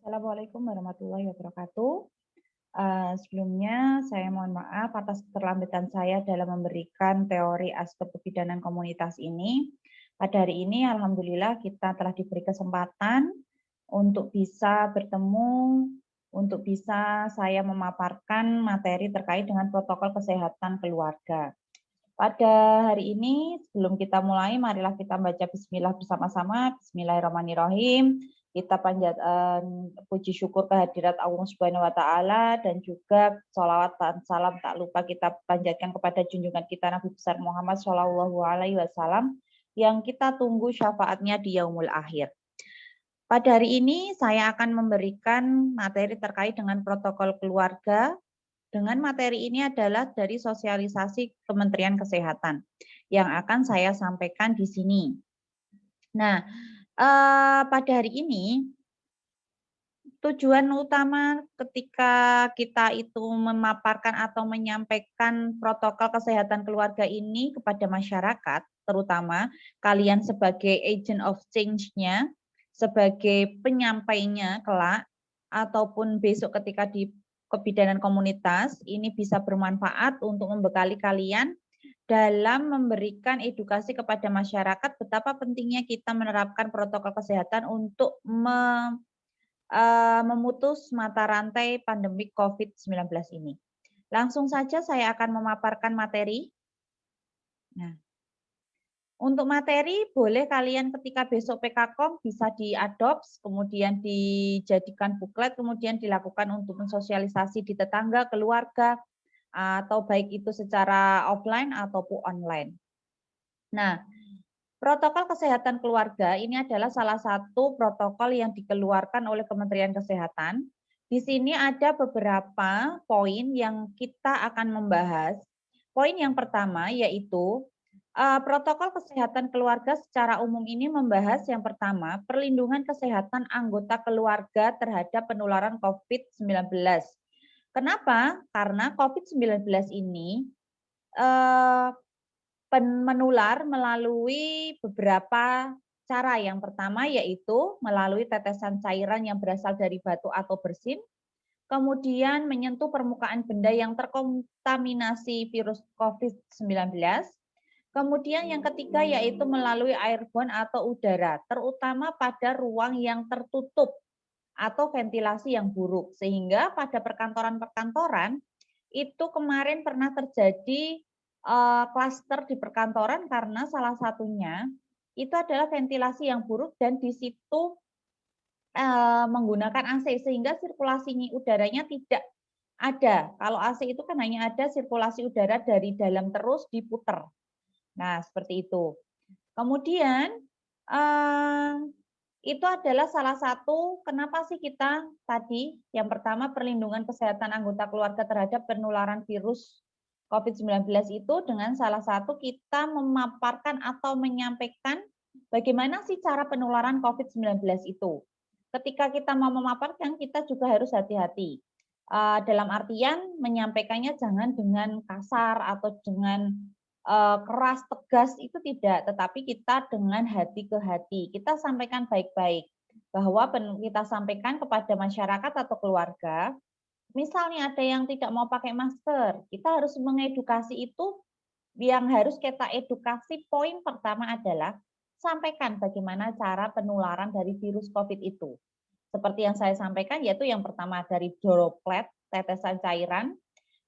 Assalamualaikum warahmatullahi wabarakatuh. Sebelumnya saya mohon maaf atas keterlambatan saya dalam memberikan teori aspek kebidanan komunitas ini. Pada hari ini alhamdulillah kita telah diberi kesempatan untuk bisa bertemu, untuk bisa saya memaparkan materi terkait dengan protokol kesehatan keluarga. Pada hari ini, sebelum kita mulai, marilah kita baca bismillah bersama-sama. Bismillahirrahmanirrahim. Kita panjatkan puji syukur kehadirat Allah Subhanahu wa taala dan juga sholawat dan salam tak lupa kita panjatkan kepada junjungan kita Nabi besar Muhammad Shallallahu alaihi wasallam yang kita tunggu syafaatnya di yaumul akhir. Pada hari ini saya akan memberikan materi terkait dengan protokol keluarga. Dengan materi ini adalah dari sosialisasi Kementerian Kesehatan yang akan saya sampaikan di sini. Nah, pada hari ini tujuan utama ketika kita itu memaparkan atau menyampaikan protokol kesehatan keluarga ini kepada masyarakat, terutama kalian sebagai agent of change-nya, sebagai penyampainya kelak, ataupun besok ketika di kebidanan komunitas, ini bisa bermanfaat untuk membekali kalian dalam memberikan edukasi kepada masyarakat betapa pentingnya kita menerapkan protokol kesehatan untuk memutus mata rantai pandemi COVID-19 ini. Langsung saja saya akan memaparkan materi. Nah, untuk materi boleh kalian ketika besok PKKOM bisa diadopt, kemudian dijadikan buklet, kemudian dilakukan untuk mensosialisasi di tetangga, keluarga, atau baik itu secara offline ataupun online. Nah, protokol kesehatan keluarga ini adalah salah satu protokol yang dikeluarkan oleh Kementerian Kesehatan. Di sini ada beberapa poin yang kita akan membahas. Poin yang pertama yaitu protokol kesehatan keluarga secara umum ini membahas yang pertama, perlindungan kesehatan anggota keluarga terhadap penularan COVID-19. Kenapa? Karena COVID-19 ini menular melalui beberapa cara. Yang pertama yaitu melalui tetesan cairan yang berasal dari batu atau bersin, kemudian menyentuh permukaan benda yang terkontaminasi virus COVID-19, kemudian yang ketiga yaitu melalui airborne atau udara, terutama pada ruang yang tertutup atau ventilasi yang buruk. Sehingga pada perkantoran-perkantoran itu kemarin pernah terjadi klaster di perkantoran karena salah satunya itu adalah ventilasi yang buruk dan di situ menggunakan AC sehingga sirkulasi udaranya tidak ada. Kalau AC itu kan hanya ada sirkulasi udara dari dalam terus diputer. Nah, seperti itu. Kemudian, itu adalah salah satu kenapa sih kita tadi, yang pertama perlindungan kesehatan anggota keluarga terhadap penularan virus COVID-19 itu dengan salah satu kita memaparkan atau menyampaikan bagaimana sih cara penularan COVID-19 itu. Ketika kita mau memaparkan, kita juga harus hati-hati. Dalam artian menyampaikannya jangan dengan kasar atau dengan keras, tegas itu tidak, tetapi kita dengan hati ke hati. Kita sampaikan baik-baik bahwa kita sampaikan kepada masyarakat atau keluarga, misalnya ada yang tidak mau pakai masker, kita harus mengedukasi itu. Yang harus kita edukasi poin pertama adalah sampaikan bagaimana cara penularan dari virus COVID itu. Seperti yang saya sampaikan yaitu yang pertama dari droplet, tetesan cairan,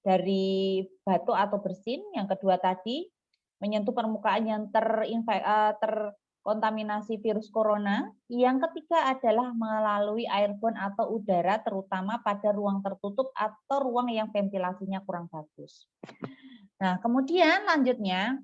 dari batu atau bersin, yang kedua tadi menyentuh permukaan yang terkontaminasi virus corona, yang ketiga adalah melalui airborne atau udara terutama pada ruang tertutup atau ruang yang ventilasinya kurang bagus. Nah, kemudian lanjutnya,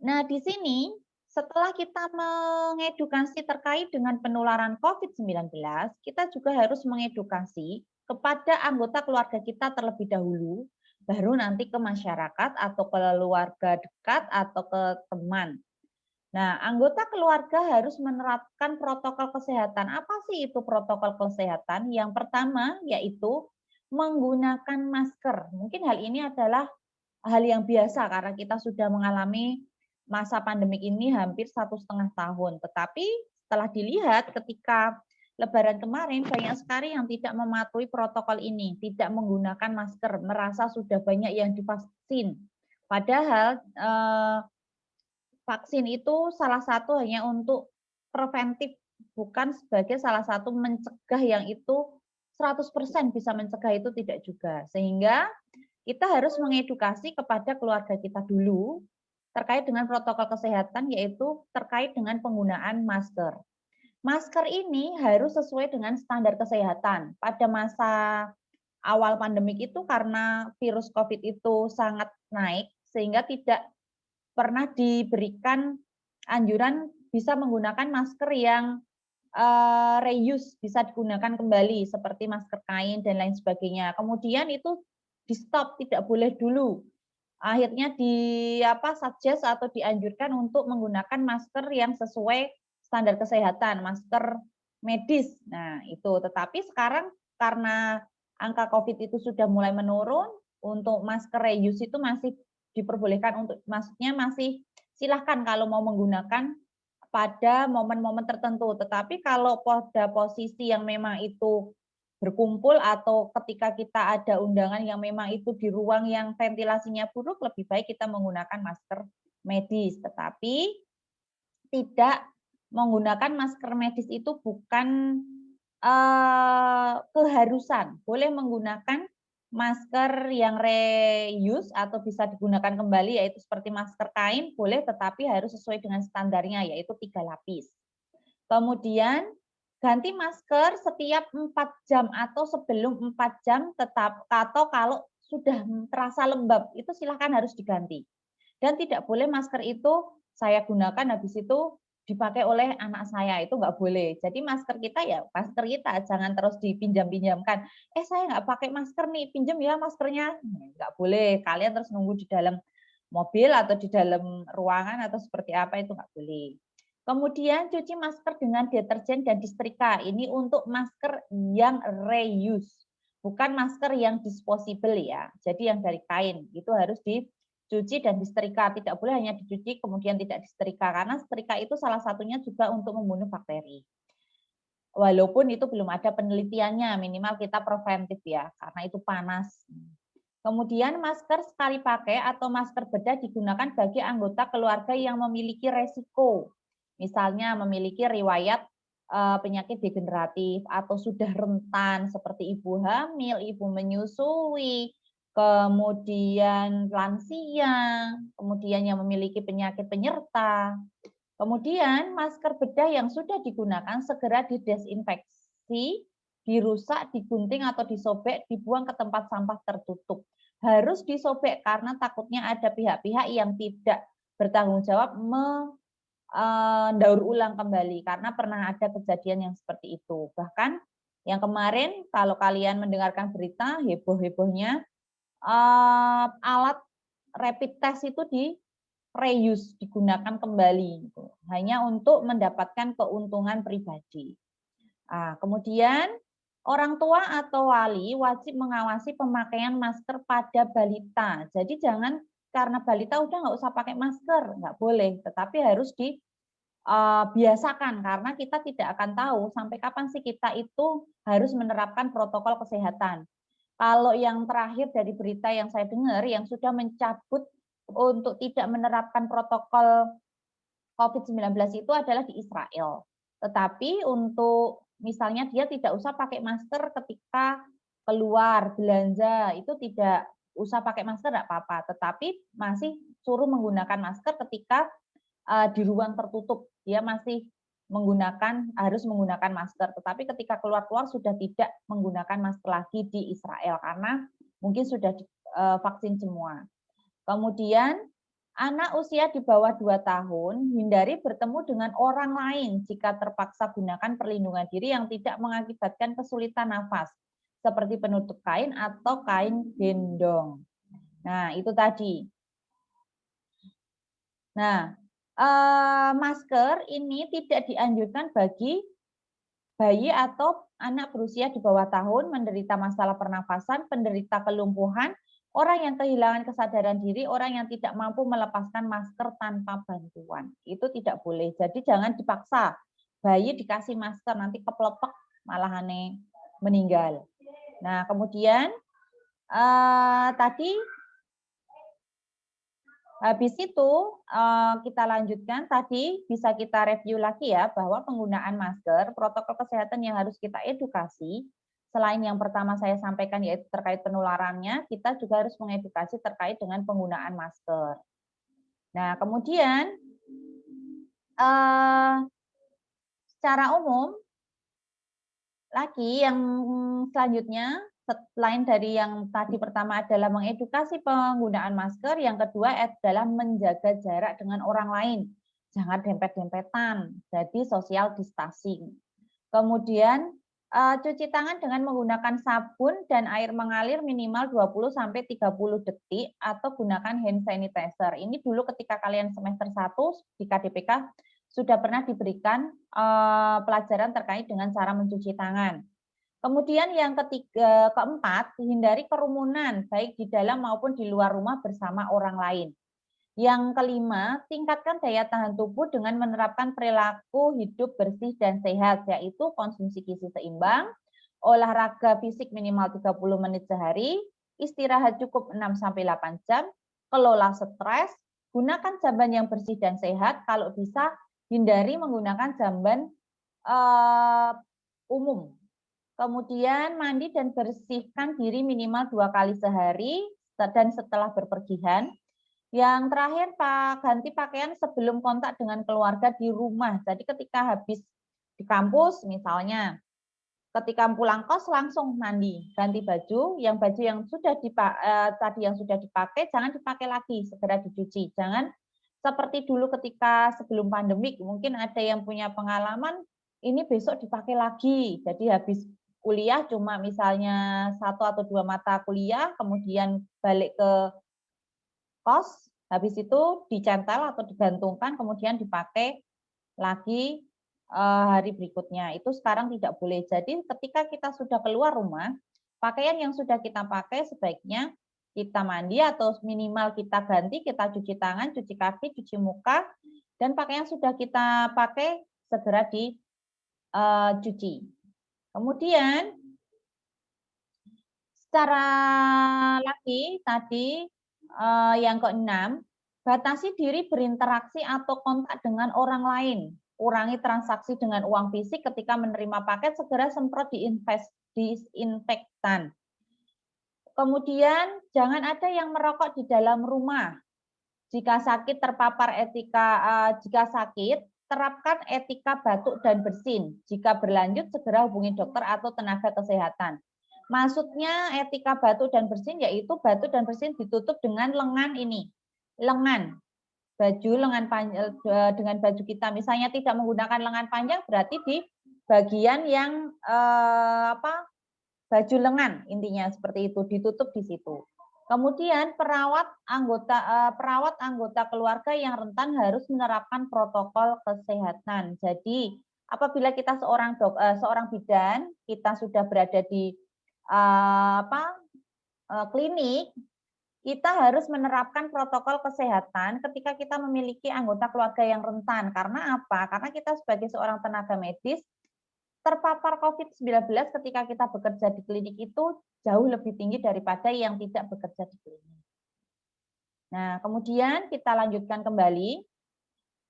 nah di sini setelah kita mengedukasi terkait dengan penularan COVID-19, kita juga harus mengedukasi kepada anggota keluarga kita terlebih dahulu, baru nanti ke masyarakat atau ke keluarga dekat atau ke teman. Nah, anggota keluarga harus menerapkan protokol kesehatan. Apa sih itu protokol kesehatan? Yang pertama yaitu menggunakan masker. Mungkin hal ini adalah hal yang biasa karena kita sudah mengalami masa pandemik ini hampir 1,5 tahun. Tetapi setelah dilihat ketika Lebaran kemarin banyak sekali yang tidak mematuhi protokol ini, tidak menggunakan masker, merasa sudah banyak yang divaksin. Padahal vaksin itu salah satu hanya untuk preventif, bukan sebagai salah satu mencegah yang itu 100% bisa mencegah, itu tidak juga. Sehingga kita harus mengedukasi kepada keluarga kita dulu terkait dengan protokol kesehatan, yaitu terkait dengan penggunaan masker. Masker ini harus sesuai dengan standar kesehatan. Pada masa awal pandemik itu karena virus COVID itu sangat naik, sehingga tidak pernah diberikan anjuran bisa menggunakan masker yang reuse, bisa digunakan kembali seperti masker kain dan lain sebagainya. Kemudian itu di-stop, tidak boleh dulu. Akhirnya suggest atau dianjurkan untuk menggunakan masker yang sesuai standar kesehatan, masker medis. Nah, itu. Tetapi sekarang karena angka COVID itu sudah mulai menurun, untuk masker reuse itu masih diperbolehkan, untuk maksudnya masih silahkan kalau mau menggunakan pada momen-momen tertentu. Tetapi kalau pada posisi yang memang itu berkumpul atau ketika kita ada undangan yang memang itu di ruang yang ventilasinya buruk, lebih baik kita menggunakan masker medis. Tetapi tidak menggunakan masker medis itu bukan keharusan. Boleh menggunakan masker yang reuse atau bisa digunakan kembali, yaitu seperti masker kain, boleh, tetapi harus sesuai dengan standarnya, yaitu 3 lapis. Kemudian ganti masker setiap 4 jam atau sebelum 4 jam, tetap atau kalau sudah terasa lembab itu silakan harus diganti. Dan tidak boleh masker itu saya gunakan habis itu dipakai oleh anak saya, itu nggak boleh. Jadi masker kita ya masker kita, jangan terus dipinjam-pinjamkan. Saya nggak pakai masker nih, pinjam ya maskernya. Nggak boleh, kalian terus nunggu di dalam mobil atau di dalam ruangan atau seperti apa, itu nggak boleh. Kemudian cuci masker dengan deterjen dan disetrika. Ini untuk masker yang reuse, bukan masker yang disposable ya. Jadi yang dari kain itu harus dicuci dan disetrika. Tidak boleh hanya dicuci kemudian tidak disetrika, karena setrika itu salah satunya juga untuk membunuh bakteri. Walaupun itu belum ada penelitiannya, minimal kita preventif ya, karena itu panas. Kemudian masker sekali pakai atau masker bedah digunakan bagi anggota keluarga yang memiliki resiko. Misalnya memiliki riwayat penyakit degeneratif atau sudah rentan seperti ibu hamil, ibu menyusui, kemudian lansia, kemudian yang memiliki penyakit penyerta. Kemudian masker bedah yang sudah digunakan segera didesinfeksi, dirusak, digunting atau disobek, dibuang ke tempat sampah tertutup. Harus disobek karena takutnya ada pihak-pihak yang tidak bertanggung jawab daur ulang kembali, karena pernah ada kejadian yang seperti itu. Bahkan yang kemarin kalau kalian mendengarkan berita heboh-hebohnya alat rapid test itu di reuse, digunakan kembali gitu, hanya untuk mendapatkan keuntungan pribadi. Kemudian orang tua atau wali wajib mengawasi pemakaian masker pada balita. Jadi jangan karena balita udah nggak usah pakai masker, nggak boleh, tetapi harus biasakan, karena kita tidak akan tahu sampai kapan sih kita itu harus menerapkan protokol kesehatan. Kalau yang terakhir dari berita yang saya dengar yang sudah mencabut untuk tidak menerapkan protokol COVID-19 itu adalah di Israel. Tetapi untuk misalnya dia tidak usah pakai masker ketika keluar belanja, itu tidak usah pakai masker enggak apa-apa, tetapi masih suruh menggunakan masker ketika di ruang tertutup, dia masih harus menggunakan masker. Tetapi ketika keluar-keluar sudah tidak menggunakan masker lagi di Israel karena mungkin sudah vaksin semua. Kemudian anak usia di bawah 2 tahun hindari bertemu dengan orang lain jika terpaksa gunakan perlindungan diri yang tidak mengakibatkan kesulitan nafas seperti penutup kain atau kain gendong. Nah, itu tadi. Nah, masker ini tidak dianjurkan bagi bayi atau anak berusia di bawah tahun, menderita masalah pernafasan, penderita kelumpuhan, orang yang kehilangan kesadaran diri, orang yang tidak mampu melepaskan masker tanpa bantuan. Itu tidak boleh. Jadi jangan dipaksa. Bayi dikasih masker nanti keplepek malahane meninggal. Nah, kemudian tadi habis itu kita lanjutkan, tadi bisa kita review lagi ya, bahwa penggunaan masker, protokol kesehatan yang harus kita edukasi, selain yang pertama saya sampaikan yaitu terkait penularannya, kita juga harus mengedukasi terkait dengan penggunaan masker. Nah, kemudian secara umum lagi yang selanjutnya, selain dari yang tadi pertama adalah mengedukasi penggunaan masker, yang kedua adalah menjaga jarak dengan orang lain. Jangan dempet-dempetan, jadi social distancing. Kemudian cuci tangan dengan menggunakan sabun dan air mengalir minimal 20-30 detik atau gunakan hand sanitizer. Ini dulu ketika kalian semester 1 di KDPK sudah pernah diberikan pelajaran terkait dengan cara mencuci tangan. Kemudian yang keempat, hindari kerumunan baik di dalam maupun di luar rumah bersama orang lain. Yang kelima, tingkatkan daya tahan tubuh dengan menerapkan perilaku hidup bersih dan sehat, yaitu konsumsi gizi seimbang, olahraga fisik minimal 30 menit sehari, istirahat cukup 6-8 jam, kelola stres, gunakan jamban yang bersih dan sehat, kalau bisa hindari menggunakan jamban umum. Kemudian mandi dan bersihkan diri minimal 2 kali sehari dan setelah berpergian. Yang terakhir, ganti pakaian sebelum kontak dengan keluarga di rumah. Jadi ketika habis di kampus misalnya, ketika pulang kos langsung mandi, ganti baju yang sudah tadi yang sudah dipakai jangan dipakai lagi, segera dicuci. Jangan seperti dulu ketika sebelum pandemik, mungkin ada yang punya pengalaman ini besok dipakai lagi. Jadi habis kuliah cuma misalnya 1 atau 2 mata kuliah, kemudian balik ke kos, habis itu dicantel atau digantungkan, kemudian dipakai lagi hari berikutnya. Itu sekarang tidak boleh. Jadi ketika kita sudah keluar rumah, pakaian yang sudah kita pakai sebaiknya kita mandi atau minimal kita ganti, kita cuci tangan, cuci kaki, cuci muka, dan pakaian sudah kita pakai segera dicuci. Kemudian secara lagi tadi yang keenam, batasi diri berinteraksi atau kontak dengan orang lain. Kurangi transaksi dengan uang fisik ketika menerima paket, segera semprot disinfektan. Kemudian jangan ada yang merokok di dalam rumah. Jika sakit terapkan etika batuk dan bersin. Jika berlanjut segera hubungi dokter atau tenaga kesehatan. Maksudnya etika batuk dan bersin yaitu batuk dan bersin ditutup dengan lengan ini. Lengan. Dengan baju kita misalnya tidak menggunakan lengan panjang berarti di bagian yang baju lengan intinya seperti itu ditutup di situ. Kemudian perawat anggota keluarga yang rentan harus menerapkan protokol kesehatan. Jadi apabila kita seorang bidan, kita sudah berada di klinik, kita harus menerapkan protokol kesehatan ketika kita memiliki anggota keluarga yang rentan. Karena apa? Karena kita sebagai seorang tenaga medis terpapar COVID-19 ketika kita bekerja di klinik itu jauh lebih tinggi daripada yang tidak bekerja di klinik. Nah, kemudian kita lanjutkan kembali.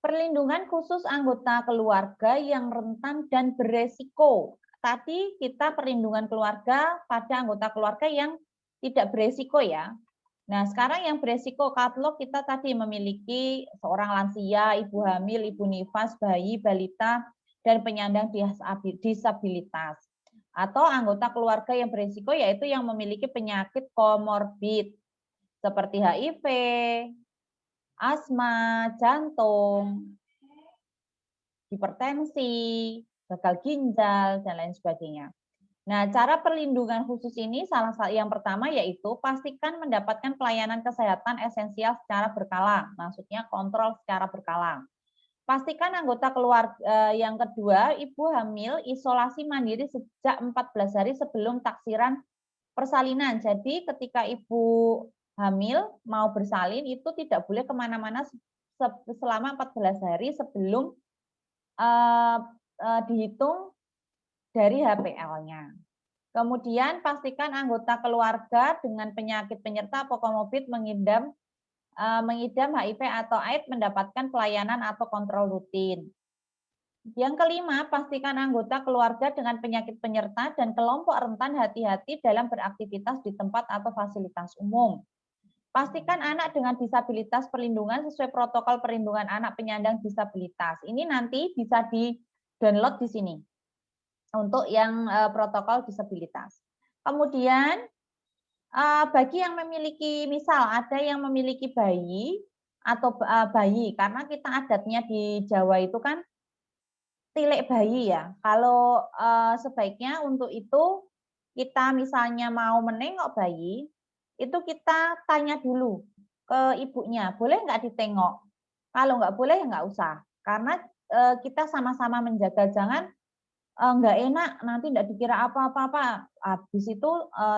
Perlindungan khusus anggota keluarga yang rentan dan beresiko. Tadi kita perlindungan keluarga pada anggota keluarga yang tidak beresiko ya. Nah, sekarang yang beresiko, kalau kita tadi memiliki seorang lansia, ibu hamil, ibu nifas, bayi, balita, dan penyandang disabilitas. Atau anggota keluarga yang beresiko yaitu yang memiliki penyakit komorbid seperti HIV, asma, jantung, hipertensi, gagal ginjal, dan lain sebagainya. Nah, cara perlindungan khusus ini salah satu yang pertama yaitu pastikan mendapatkan pelayanan kesehatan esensial secara berkala. Maksudnya kontrol secara berkala. Pastikan anggota keluarga yang kedua, ibu hamil isolasi mandiri sejak 14 hari sebelum taksiran persalinan. Jadi ketika ibu hamil mau bersalin itu tidak boleh kemana-mana selama 14 hari sebelum dihitung dari HPL-nya. Kemudian pastikan anggota keluarga dengan penyakit penyerta atau komorbid mengidap HIV atau AIDS mendapatkan pelayanan atau kontrol rutin. Yang kelima, pastikan anggota keluarga dengan penyakit penyerta dan kelompok rentan hati-hati dalam beraktivitas di tempat atau fasilitas umum. Pastikan anak dengan disabilitas perlindungan sesuai protokol perlindungan anak penyandang disabilitas. Ini nanti bisa di-download di sini untuk yang protokol disabilitas. Kemudian bagi yang memiliki, misal ada yang memiliki bayi atau bayi, karena kita adatnya di Jawa itu kan tilik bayi ya. Kalau sebaiknya untuk itu kita misalnya mau menengok bayi, itu kita tanya dulu ke ibunya, boleh nggak ditengok? Kalau nggak boleh ya nggak usah. Karena kita sama-sama menjaga, jangan nggak enak nanti nggak dikira apa-apa. Habis itu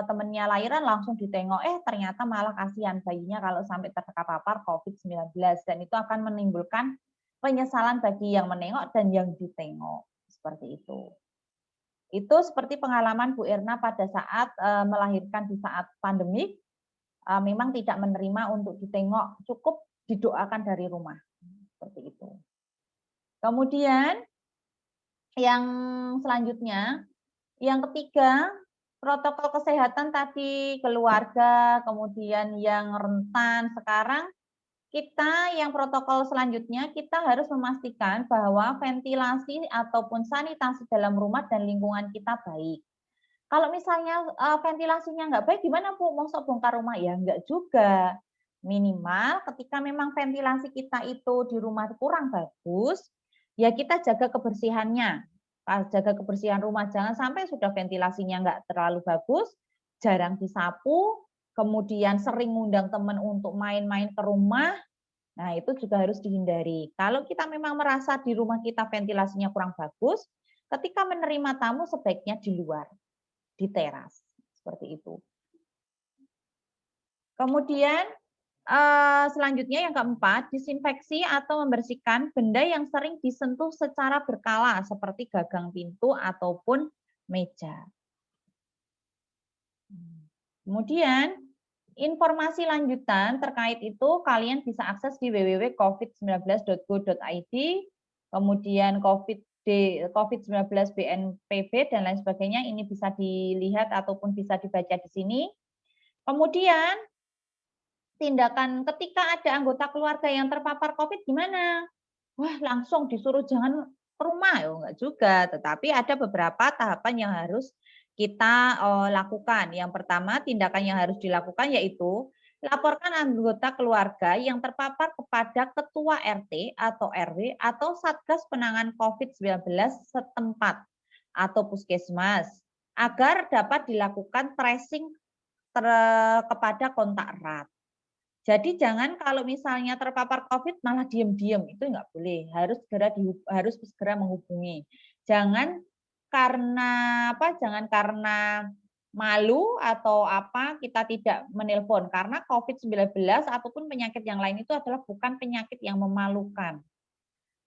temennya lahiran langsung ditengok, ternyata malah kasihan bayinya kalau sampai terpapar COVID-19 dan itu akan menimbulkan penyesalan bagi yang menengok dan yang ditengok, seperti itu. Itu seperti pengalaman Bu Erna pada saat melahirkan di saat pandemik, memang tidak menerima untuk ditengok, cukup didoakan dari rumah, seperti itu. Kemudian yang selanjutnya, yang ketiga, protokol kesehatan tadi keluarga, kemudian yang rentan. Sekarang kita yang protokol selanjutnya, kita harus memastikan bahwa ventilasi ataupun sanitasi dalam rumah dan lingkungan kita baik. Kalau misalnya ventilasinya nggak baik, gimana Bu? Masa bongkar rumah? Ya nggak juga. Minimal ketika memang ventilasi kita itu di rumah kurang bagus, ya kita jaga kebersihannya. Jaga kebersihan rumah, jangan sampai sudah ventilasinya nggak terlalu bagus, jarang disapu, kemudian sering ngundang teman untuk main-main ke rumah. Nah, itu juga harus dihindari. Kalau kita memang merasa di rumah kita ventilasinya kurang bagus, ketika menerima tamu sebaiknya di luar, di teras, seperti itu. Kemudian selanjutnya yang keempat, disinfeksi atau membersihkan benda yang sering disentuh secara berkala seperti gagang pintu ataupun meja. Kemudian informasi lanjutan terkait itu kalian bisa akses di www.covid19.go.id, kemudian COVID-19 BNPB dan lain sebagainya, ini bisa dilihat ataupun bisa dibaca di sini. Kemudian tindakan ketika ada anggota keluarga yang terpapar COVID gimana? Wah, langsung disuruh jangan ke rumah, ya enggak juga, tetapi ada beberapa tahapan yang harus kita lakukan. Yang pertama, tindakan yang harus dilakukan yaitu laporkan anggota keluarga yang terpapar kepada ketua RT atau RW atau Satgas Penanganan COVID-19 setempat atau puskesmas agar dapat dilakukan tracing kepada kontak erat. Jadi jangan kalau misalnya terpapar COVID malah diem-diem, itu nggak boleh, harus segera menghubungi. Jangan karena Jangan karena malu atau apa kita tidak menelpon, karena COVID-19 ataupun penyakit yang lain itu adalah bukan penyakit yang memalukan.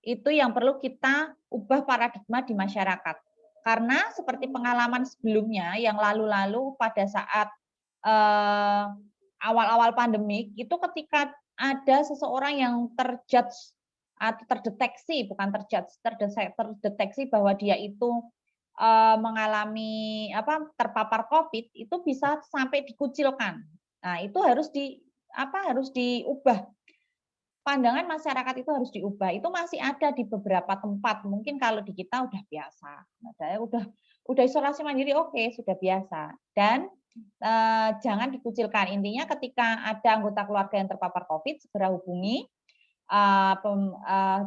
Itu yang perlu kita ubah paradigma di masyarakat. Karena seperti pengalaman sebelumnya yang lalu-lalu pada saat awal-awal pandemik itu ketika ada seseorang yang terjudge atau terdeteksi, bukan terdeteksi bahwa dia itu mengalami terpapar COVID, itu bisa sampai dikucilkan. Nah, itu harus diubah. Pandangan masyarakat itu harus diubah. Itu masih ada di beberapa tempat. Mungkin kalau di kita udah biasa. Saya udah isolasi mandiri, oke, sudah biasa. Dan jangan dikucilkan. Intinya ketika ada anggota keluarga yang terpapar COVID, segera hubungi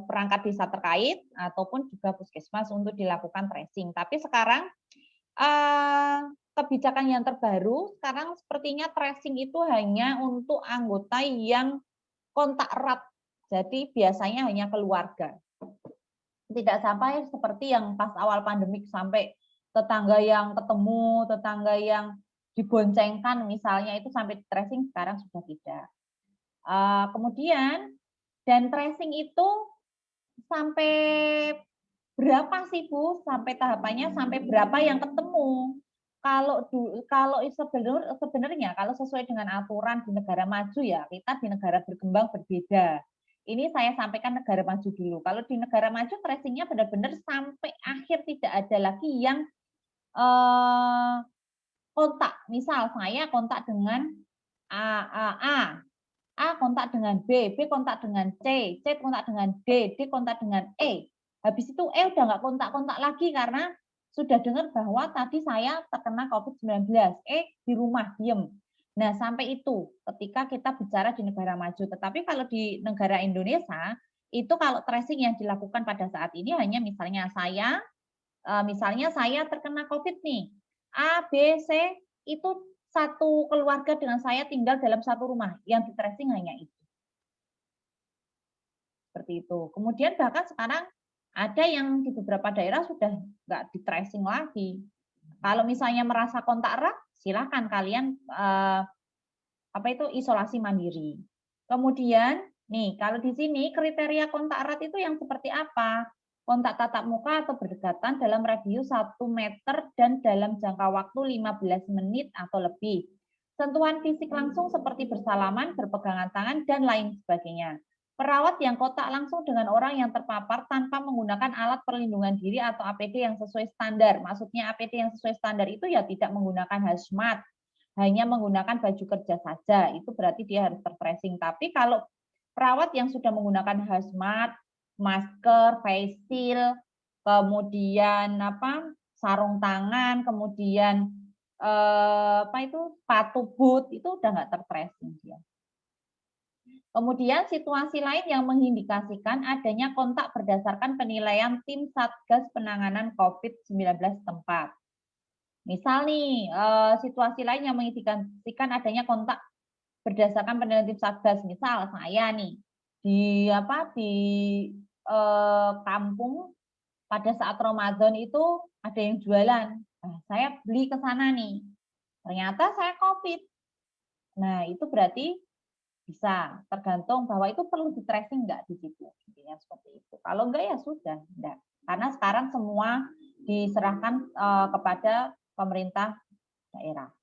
perangkat desa terkait ataupun juga puskesmas untuk dilakukan tracing. Tapi sekarang kebijakan yang terbaru, sekarang sepertinya tracing itu hanya untuk anggota yang kontak erat. Jadi biasanya hanya keluarga. Tidak sampai seperti yang pas awal pandemik sampai tetangga yang ketemu, tetangga yang diboncengkan misalnya itu sampai tracing, sekarang sudah tidak. Kemudian dan tracing itu sampai berapa sih Bu sampai tahapannya sampai berapa yang ketemu? Kalau sebenarnya kalau sesuai dengan aturan di negara maju ya, kita di negara berkembang berbeda. Ini saya sampaikan negara maju dulu. Kalau di negara maju tracing-nya benar-benar sampai akhir tidak ada lagi yang kontak. Misal saya kontak dengan A kontak dengan B kontak dengan C kontak dengan D kontak dengan E. Habis itu E udah nggak kontak-kontak lagi karena sudah dengar bahwa tadi saya terkena COVID-19. Di rumah diem. Nah, sampai itu ketika kita bicara di negara maju. Tetapi kalau di negara Indonesia, itu kalau tracing yang dilakukan pada saat ini hanya misalnya saya terkena COVID nih. A, B, C itu satu keluarga dengan saya tinggal dalam satu rumah. Yang di tracing hanya itu. Seperti itu. Kemudian bahkan sekarang ada yang di beberapa daerah sudah nggak di tracing lagi. Kalau misalnya merasa kontak erat, silakan kalian isolasi mandiri. Kemudian nih kalau di sini kriteria kontak erat itu yang seperti apa? Kontak tatap muka atau berdekatan dalam radius 1 meter dan dalam jangka waktu 15 menit atau lebih. Sentuhan fisik langsung seperti bersalaman, berpegangan tangan, dan lain sebagainya. Perawat yang kontak langsung dengan orang yang terpapar tanpa menggunakan alat perlindungan diri atau APD yang sesuai standar. Maksudnya APD yang sesuai standar itu ya tidak menggunakan hazmat, hanya menggunakan baju kerja saja. Itu berarti dia harus tertracing. Tapi kalau perawat yang sudah menggunakan hazmat, masker, face shield, kemudian sarung tangan, kemudian sepatu boot, itu udah nggak tertracing dia. Kemudian situasi lain yang mengindikasikan adanya kontak berdasarkan penilaian tim Satgas Penanganan COVID-19 tempat. Misal nih, situasi lain yang mengindikasikan adanya kontak berdasarkan penilaian tim Satgas. Misal saya nih di kampung pada saat Ramadan itu ada yang jualan. Nah, saya beli ke sana nih. Ternyata saya COVID. Nah, itu berarti bisa tergantung bahwa itu perlu di tracing enggak di situ. Intinya seperti itu. Kalau enggak ya sudah, enggak. Karena sekarang semua diserahkan kepada pemerintah daerah.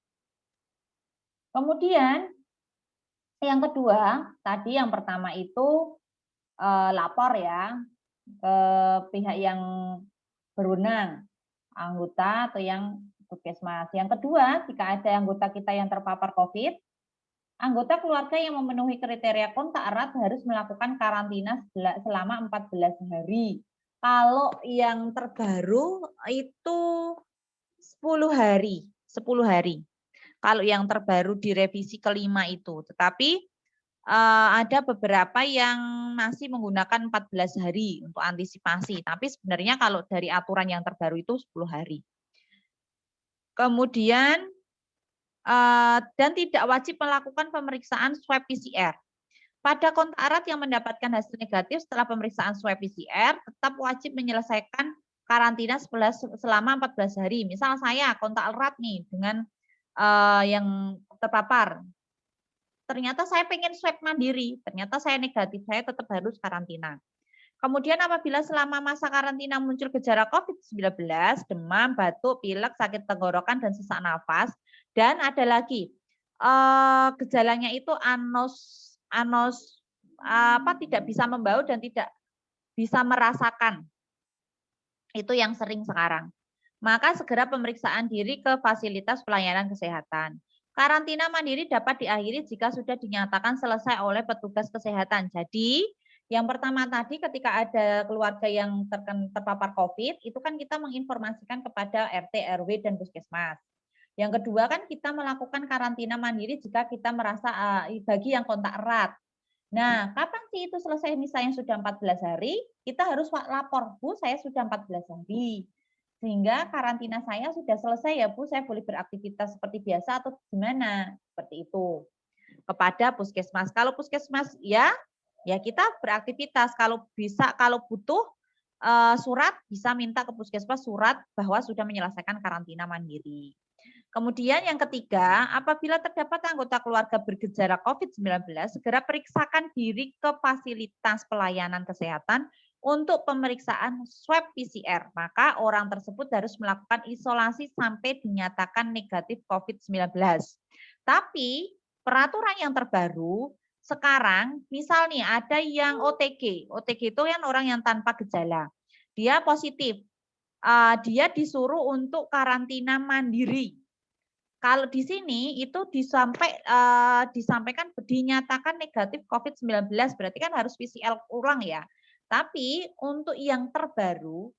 Kemudian yang kedua, tadi yang pertama itu lapor ya ke pihak yang berwenang, anggota atau yang puskesmas. Yang kedua, jika ada anggota kita yang terpapar COVID, anggota keluarga yang memenuhi kriteria kontak erat harus melakukan karantina selama 14 hari. Kalau yang terbaru itu 10 hari. 10 hari. Kalau yang terbaru di revisi kelima itu. Tetapi ada beberapa yang masih menggunakan 14 hari untuk antisipasi. Tapi sebenarnya kalau dari aturan yang terbaru itu 10 hari. Kemudian dan tidak wajib melakukan pemeriksaan swab PCR. Pada kontak erat yang mendapatkan hasil negatif setelah pemeriksaan swab PCR, tetap wajib menyelesaikan karantina selama 14 hari. Misal saya kontak erat nih dengan yang terpapar. Ternyata saya pengen swab mandiri, ternyata saya negatif, saya tetap harus karantina. Kemudian apabila selama masa karantina muncul gejala COVID-19, demam, batuk, pilek, sakit tenggorokan, dan sesak nafas, dan ada lagi gejalanya itu tidak bisa membau dan tidak bisa merasakan. Itu yang sering sekarang. Maka segera pemeriksaan diri ke fasilitas pelayanan kesehatan. Karantina mandiri dapat diakhiri jika sudah dinyatakan selesai oleh petugas kesehatan. Jadi, yang pertama tadi ketika ada keluarga yang terpapar COVID, itu kan kita menginformasikan kepada RT, RW, dan puskesmas. Yang kedua kan kita melakukan karantina mandiri jika kita merasa bagi yang kontak erat. Nah, kapan sih itu selesai? Misalnya sudah 14 hari, kita harus lapor, Bu, saya sudah 14 hari. Sehingga karantina saya sudah selesai ya Bu, saya boleh beraktivitas seperti biasa atau gimana? Seperti itu. Kepada puskesmas. Kalau puskesmas ya kita beraktivitas. Kalau bisa, kalau butuh surat, bisa minta ke puskesmas surat bahwa sudah menyelesaikan karantina mandiri. Kemudian yang ketiga, apabila terdapat anggota keluarga bergejala COVID-19, segera periksakan diri ke fasilitas pelayanan kesehatan untuk pemeriksaan swab PCR. Maka orang tersebut harus melakukan isolasi sampai dinyatakan negatif COVID-19. Tapi peraturan yang terbaru sekarang, misal nih ada yang OTG. OTG itu kan orang yang tanpa gejala. Dia positif. Dia disuruh untuk karantina mandiri. Kalau di sini itu disampaikan dinyatakan negatif COVID-19, berarti kan harus PCR ulang ya. Tapi untuk yang terbaru,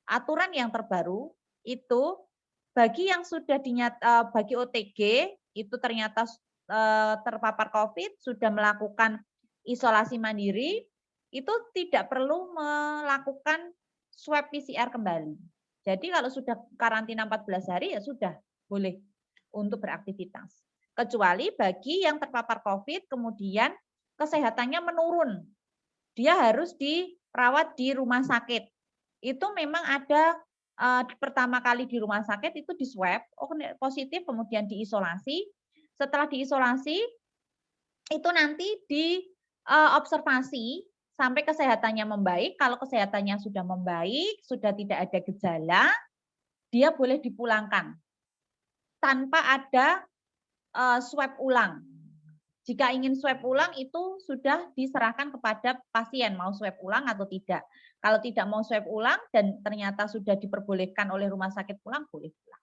aturan yang terbaru itu bagi yang sudah bagi OTG itu ternyata terpapar COVID, sudah melakukan isolasi mandiri, itu tidak perlu melakukan swab PCR kembali. Jadi kalau sudah karantina 14 hari ya sudah boleh untuk beraktivitas. Kecuali bagi yang terpapar COVID kemudian kesehatannya menurun. Dia harus dirawat di rumah sakit. Itu memang ada pertama kali di rumah sakit itu di swab, positif kemudian diisolasi. Setelah diisolasi itu nanti diobservasi sampai kesehatannya membaik. Kalau kesehatannya sudah membaik, sudah tidak ada gejala, dia boleh dipulangkan tanpa ada swab ulang. Jika ingin swab ulang itu sudah diserahkan kepada pasien mau swab ulang atau tidak. Kalau tidak mau swab ulang dan ternyata sudah diperbolehkan oleh rumah sakit pulang, boleh pulang.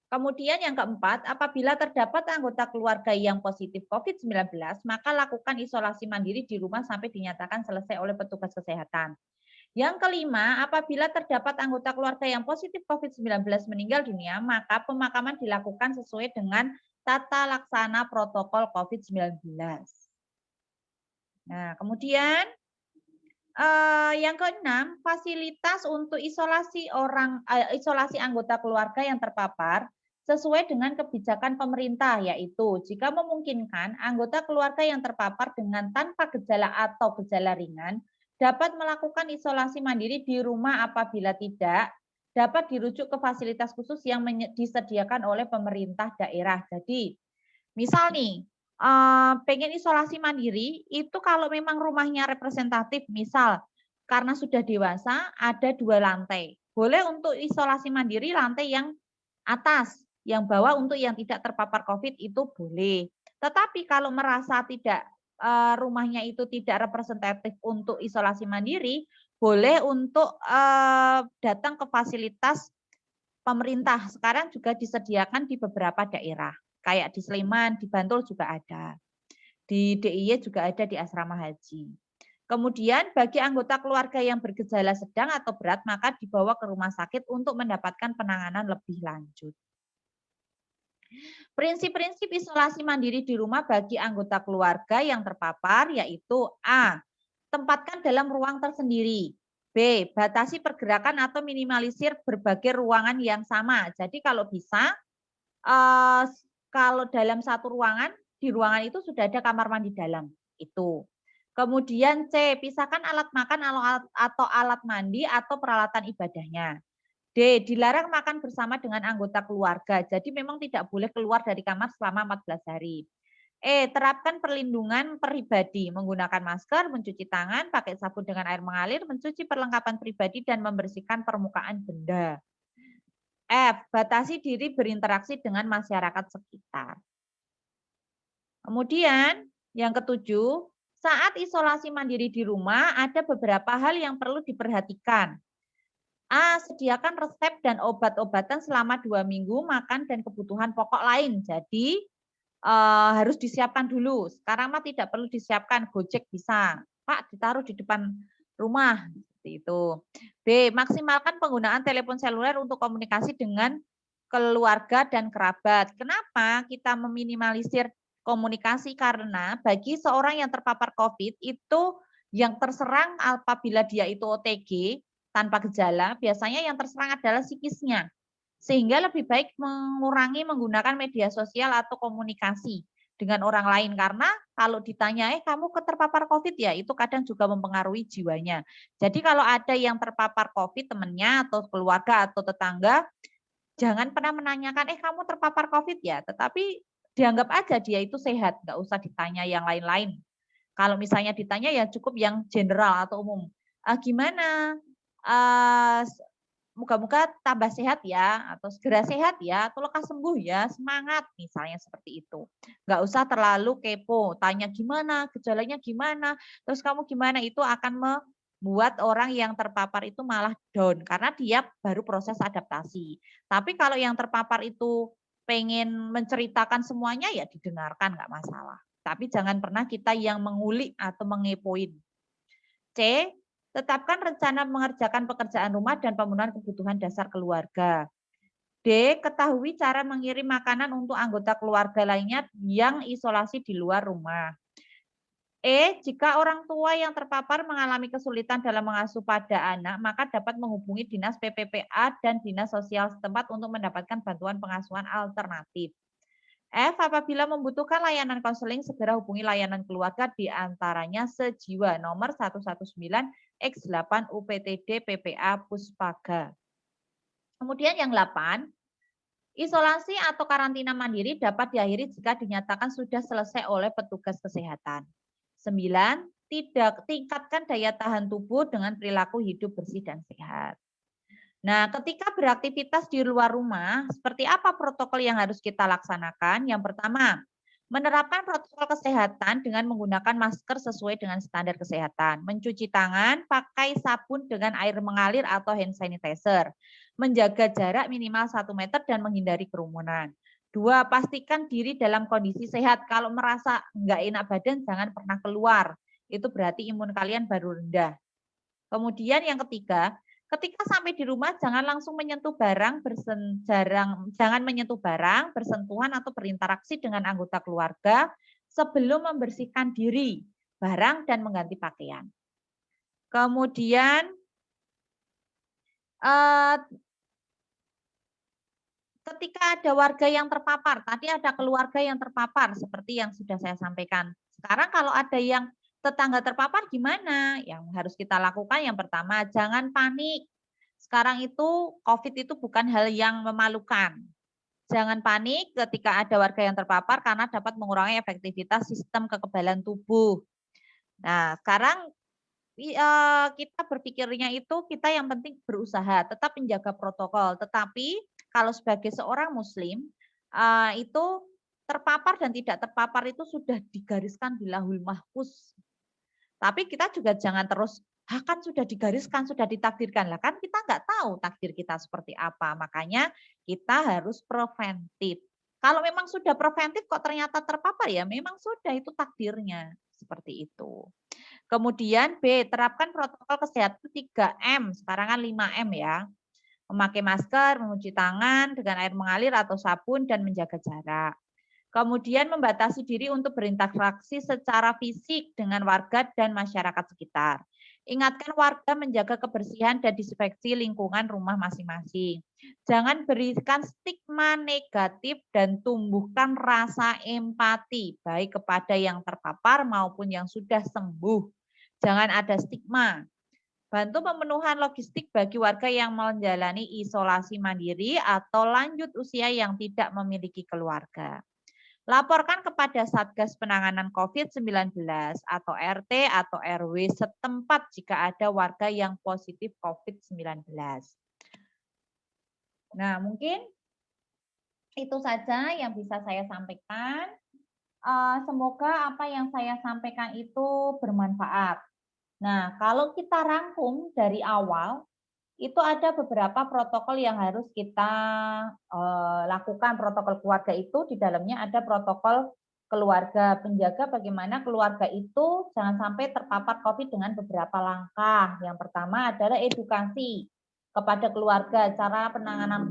Kemudian yang keempat, apabila terdapat anggota keluarga yang positif COVID-19, maka lakukan isolasi mandiri di rumah sampai dinyatakan selesai oleh petugas kesehatan. Yang kelima, apabila terdapat anggota keluarga yang positif COVID-19 meninggal dunia, maka pemakaman dilakukan sesuai dengan tata laksana protokol COVID-19. Nah, kemudian yang keenam, fasilitas untuk isolasi anggota keluarga yang terpapar sesuai dengan kebijakan pemerintah, yaitu jika memungkinkan anggota keluarga yang terpapar dengan tanpa gejala atau gejala ringan dapat melakukan isolasi mandiri di rumah, apabila tidak dapat dirujuk ke fasilitas khusus yang disediakan oleh pemerintah daerah. Jadi, misal nih, pengen isolasi mandiri, itu kalau memang rumahnya representatif, misal karena sudah dewasa ada 2 lantai. Boleh untuk isolasi mandiri lantai yang atas, yang bawah untuk yang tidak terpapar COVID itu boleh. Tetapi kalau merasa tidak rumahnya itu tidak representatif untuk isolasi mandiri, boleh untuk datang ke fasilitas pemerintah. Sekarang juga disediakan di beberapa daerah. Kayak di Sleman, di Bantul juga ada. Di DIY juga ada di asrama haji. Kemudian bagi anggota keluarga yang bergejala sedang atau berat, maka dibawa ke rumah sakit untuk mendapatkan penanganan lebih lanjut. Prinsip-prinsip isolasi mandiri di rumah bagi anggota keluarga yang terpapar yaitu A. Tempatkan dalam ruang tersendiri. B. Batasi pergerakan atau minimalisir berbagai ruangan yang sama. Jadi kalau bisa, kalau dalam satu ruangan, di ruangan itu sudah ada kamar mandi dalam. Itu. Kemudian C. Pisahkan alat makan atau alat mandi atau peralatan ibadahnya. D. Dilarang makan bersama dengan anggota keluarga. Jadi memang tidak boleh keluar dari kamar selama 14 hari. E. Terapkan perlindungan pribadi, menggunakan masker, mencuci tangan, pakai sabun dengan air mengalir, mencuci perlengkapan pribadi, dan membersihkan permukaan benda. F. Batasi diri berinteraksi dengan masyarakat sekitar. Kemudian yang ketujuh, saat isolasi mandiri di rumah ada beberapa hal yang perlu diperhatikan. A. Sediakan resep dan obat-obatan selama 2 minggu, makan dan kebutuhan pokok lain. Jadi harus disiapkan dulu. Sekarang mah tidak perlu disiapkan, Gojek bisa. Pak, ditaruh di depan rumah. Seperti itu. B. Maksimalkan penggunaan telepon seluler untuk komunikasi dengan keluarga dan kerabat. Kenapa kita meminimalisir komunikasi? Karena bagi seorang yang terpapar COVID itu yang terserang apabila dia itu OTG, tanpa gejala, biasanya yang terserang adalah psikisnya. Sehingga lebih baik mengurangi menggunakan media sosial atau komunikasi dengan orang lain. Karena kalau ditanya, kamu terpapar COVID ya, itu kadang juga mempengaruhi jiwanya. Jadi kalau ada yang terpapar COVID, temannya atau keluarga atau tetangga, jangan pernah menanyakan, kamu terpapar COVID ya, tetapi dianggap aja dia itu sehat, nggak usah ditanya yang lain-lain. Kalau misalnya ditanya ya cukup yang general atau umum. Gimana, eee, moga-moga tambah sehat ya, atau segera sehat ya, atau lekas sembuh ya, semangat, misalnya seperti itu. Nggak usah terlalu kepo, tanya gimana, gejalanya gimana, terus kamu gimana, itu akan membuat orang yang terpapar itu malah down, karena dia baru proses adaptasi. Tapi kalau yang terpapar itu pengen menceritakan semuanya, ya didengarkan, nggak masalah. Tapi jangan pernah kita yang mengulik atau mengepoin. C. Tetapkan rencana mengerjakan pekerjaan rumah dan pemenuhan kebutuhan dasar keluarga. D. Ketahui cara mengirim makanan untuk anggota keluarga lainnya yang isolasi di luar rumah. E. Jika orang tua yang terpapar mengalami kesulitan dalam mengasuh pada anak, maka dapat menghubungi Dinas PPPA dan Dinas Sosial setempat untuk mendapatkan bantuan pengasuhan alternatif. F. Apabila membutuhkan layanan konseling, segera hubungi layanan keluarga di antaranya Sejiwa nomor 119 X8 UPTD PPA Puspaga. Kemudian yang 8, isolasi atau karantina mandiri dapat diakhiri jika dinyatakan sudah selesai oleh petugas kesehatan. 9, tidak tingkatkan daya tahan tubuh dengan perilaku hidup bersih dan sehat. Nah, ketika beraktivitas di luar rumah, seperti apa protokol yang harus kita laksanakan? Yang pertama, menerapkan protokol kesehatan dengan menggunakan masker sesuai dengan standar kesehatan. Mencuci tangan, pakai sabun dengan air mengalir atau hand sanitizer. Menjaga jarak minimal 1 meter dan menghindari kerumunan. 2, pastikan diri dalam kondisi sehat. Kalau merasa nggak enak badan, jangan pernah keluar. Itu berarti imun kalian baru rendah. Kemudian yang ketiga, ketika sampai di rumah jangan langsung menyentuh barang, jangan menyentuh barang, bersentuhan atau berinteraksi dengan anggota keluarga sebelum membersihkan diri, barang dan mengganti pakaian. Kemudian eh, ketika ada warga yang terpapar, tadi ada keluarga yang terpapar seperti yang sudah saya sampaikan. Sekarang kalau ada yang tetangga terpapar gimana? Yang harus kita lakukan yang pertama, jangan panik. Sekarang itu COVID itu bukan hal yang memalukan. Jangan panik ketika ada warga yang terpapar karena dapat mengurangi efektivitas sistem kekebalan tubuh. Nah, sekarang kita berpikirnya itu kita yang penting berusaha, tetap menjaga protokol. Tetapi kalau sebagai seorang muslim, itu terpapar dan tidak terpapar itu sudah digariskan di Lauhul Mahfuz. Tapi kita juga jangan terus, kan sudah digariskan, sudah ditakdirkan." Lah kan kita nggak tahu takdir kita seperti apa, makanya kita harus preventif. Kalau memang sudah preventif kok ternyata terpapar, ya memang sudah itu takdirnya, seperti itu. Kemudian B, terapkan protokol kesehatan 3M, sekarang kan 5M ya. Memakai masker, mencuci tangan dengan air mengalir atau sabun, dan menjaga jarak. Kemudian membatasi diri untuk berinteraksi secara fisik dengan warga dan masyarakat sekitar. Ingatkan warga menjaga kebersihan dan disinfeksi lingkungan rumah masing-masing. Jangan berikan stigma negatif dan tumbuhkan rasa empati, baik kepada yang terpapar maupun yang sudah sembuh. Jangan ada stigma. Bantu pemenuhan logistik bagi warga yang menjalani isolasi mandiri atau lanjut usia yang tidak memiliki keluarga. Laporkan kepada Satgas Penanganan COVID-19 atau RT atau RW setempat jika ada warga yang positif COVID-19. Nah, mungkin itu saja yang bisa saya sampaikan. Semoga apa yang saya sampaikan itu bermanfaat. Nah, kalau kita rangkum dari awal, itu ada beberapa protokol yang harus kita lakukan. Protokol keluarga itu di dalamnya ada protokol keluarga, penjaga bagaimana keluarga itu jangan sampai terpapar COVID dengan beberapa langkah. Yang pertama adalah edukasi kepada keluarga, cara penanganan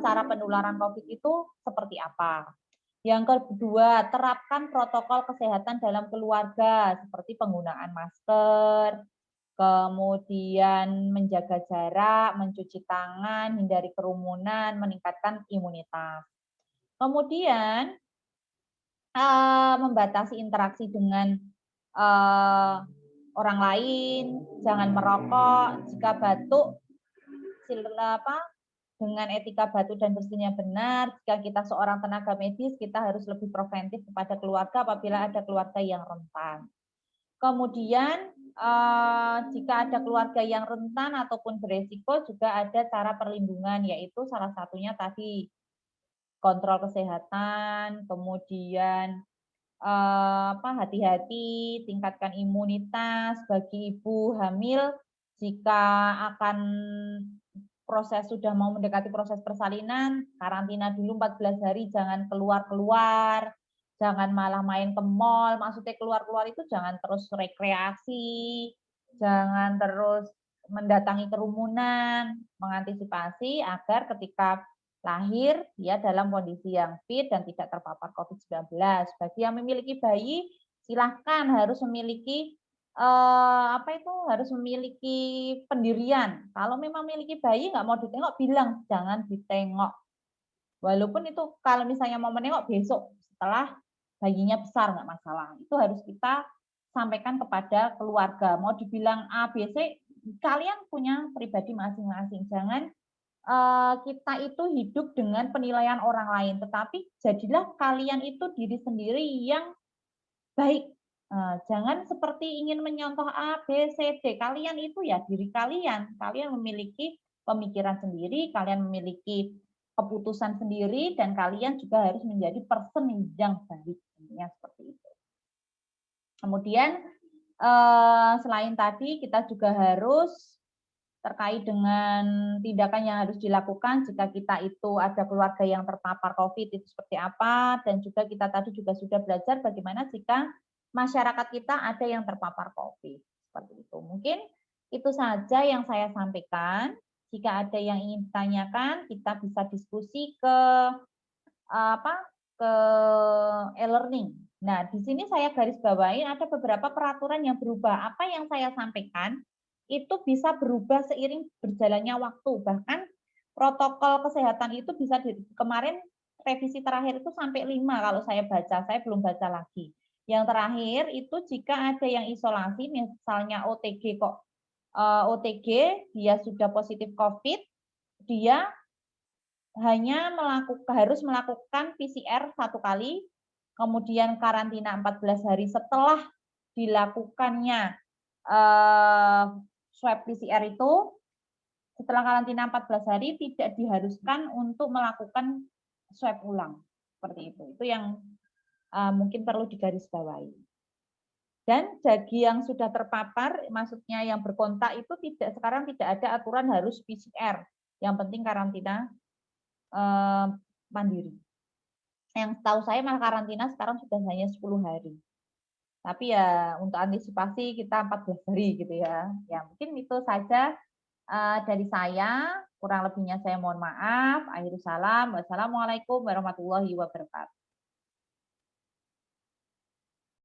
cara penularan COVID itu seperti apa. Yang kedua, terapkan protokol kesehatan dalam keluarga seperti penggunaan masker, kemudian menjaga jarak, mencuci tangan, hindari kerumunan, meningkatkan imunitas. Kemudian membatasi interaksi dengan orang lain, jangan merokok, jika batuk dengan etika batuk dan bersihnya benar. Jika kita seorang tenaga medis, kita harus lebih preventif kepada keluarga apabila ada keluarga yang rentan. Kemudian jika ada keluarga yang rentan ataupun beresiko juga ada cara perlindungan, yaitu salah satunya tadi kontrol kesehatan, kemudian hati-hati, tingkatkan imunitas bagi ibu hamil jika akan sudah mau mendekati proses persalinan, karantina dulu 14 hari, jangan keluar-keluar, jangan malah main ke mall, maksudnya keluar-keluar itu jangan terus rekreasi, jangan terus mendatangi kerumunan, mengantisipasi agar ketika lahir dia dalam kondisi yang fit dan tidak terpapar COVID-19. Bagi yang memiliki bayi, silahkan harus memiliki harus memiliki pendirian. Kalau memang memiliki bayi nggak mau ditengok, bilang jangan ditengok. Walaupun itu kalau misalnya mau menengok besok setelah bayinya besar nggak masalah. Itu harus kita sampaikan kepada keluarga. Mau dibilang A, B, C, kalian punya pribadi masing-masing. Jangan kita itu hidup dengan penilaian orang lain, tetapi jadilah kalian itu diri sendiri yang baik. Jangan seperti ingin menyontoh A, B, C, D. Kalian itu ya diri kalian. Kalian memiliki pemikiran sendiri, kalian memiliki keputusan sendiri, dan kalian juga harus menjadi person yang baik. Intinya seperti itu. Kemudian selain tadi kita juga harus terkait dengan tindakan yang harus dilakukan jika kita itu ada keluarga yang terpapar COVID itu seperti apa, dan juga kita tadi juga sudah belajar bagaimana jika masyarakat kita ada yang terpapar COVID. Seperti itu. Mungkin itu saja yang saya sampaikan. Jika ada yang ingin ditanyakan, kita bisa diskusi ke ke e-learning. Nah, di sini saya garis bawahi ada beberapa peraturan yang berubah. Apa yang saya sampaikan itu bisa berubah seiring berjalannya waktu. Bahkan protokol kesehatan itu bisa kemarin revisi terakhir itu sampai 5 kalau saya baca, saya belum baca lagi. Yang terakhir itu jika ada yang isolasi, misalnya OTG OTG dia sudah positif COVID, dia harus melakukan PCR 1 kali, kemudian karantina 14 hari setelah dilakukannya swab PCR itu, setelah karantina 14 hari tidak diharuskan untuk melakukan swab ulang. Seperti itu. Itu yang mungkin perlu digarisbawahi. Dan bagi yang sudah terpapar, maksudnya yang berkontak itu sekarang tidak ada aturan harus PCR. Yang penting karantina mandiri. Yang tahu saya malah karantina sekarang sudah hanya 10 hari. Tapi ya untuk antisipasi kita 14 hari gitu ya. Ya mungkin itu saja dari saya. Kurang lebihnya saya mohon maaf. Akhirul salam. Wassalamualaikum warahmatullahi wabarakatuh.